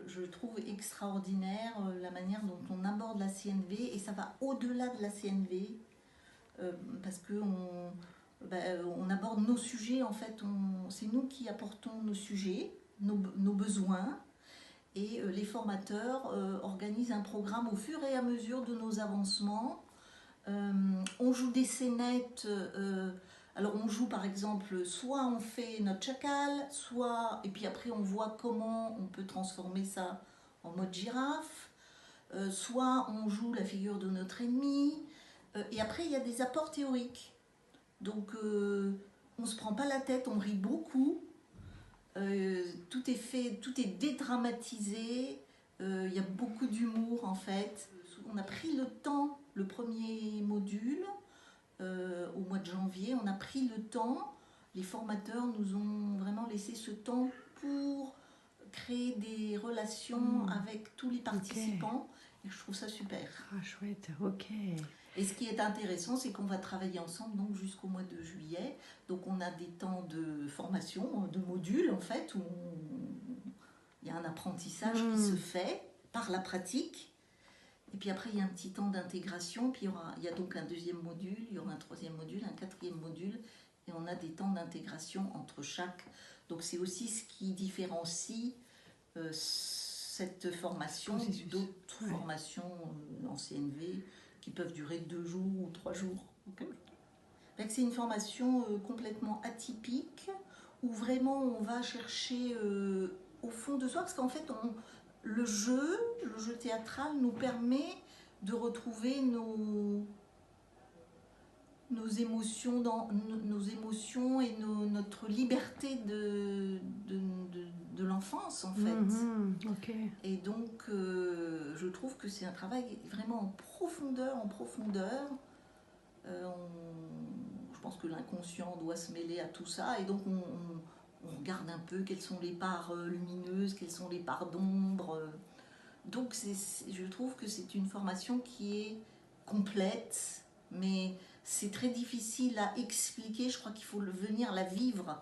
je trouve extraordinaire la manière dont on aborde la CNV, et ça va au-delà de la CNV, parce qu'on on aborde nos sujets, en fait, c'est nous qui apportons nos sujets, nos besoins, et les formateurs organisent un programme au fur et à mesure de nos avancements. On joue des scénettes. Alors on joue par exemple, soit on fait notre chacal, soit, et puis après on voit comment on peut transformer ça en mode girafe, soit on joue la figure de notre ennemi, et après il y a des apports théoriques. Donc on se prend pas la tête, on rit beaucoup, tout est fait, tout est dédramatisé, il y a beaucoup d'humour en fait. On a pris le temps, le premier module, au mois de janvier, on a pris le temps, les formateurs nous ont vraiment laissé ce temps pour créer des relations avec tous les participants, et je trouve ça super. Ah, chouette, ok. Et ce qui est intéressant, c'est qu'on va travailler ensemble donc jusqu'au mois de juillet. Donc on a des temps de formation, de modules en fait, où il y a un apprentissage qui se fait par la pratique. Et puis après, il y a un petit temps d'intégration, puis il y a donc un deuxième module, il y aura un troisième module, un quatrième module, et on a des temps d'intégration entre chaque. Donc c'est aussi ce qui différencie cette formation d'autres formations en CNV qui peuvent durer 2 jours ou 3 jours. C'est une formation complètement atypique, où vraiment on va chercher au fond de soi, parce qu'en fait le jeu théâtral nous permet de retrouver nos émotions, nos émotions et notre liberté de l'enfance en fait. Okay. Et donc je trouve que c'est un travail vraiment en profondeur, je pense que l'inconscient doit se mêler à tout ça, et donc on regarde un peu quelles sont les parts lumineuses, quelles sont les parts d'ombre. Donc je trouve que c'est une formation qui est complète, mais c'est très difficile à expliquer. Je crois qu'il faut venir la vivre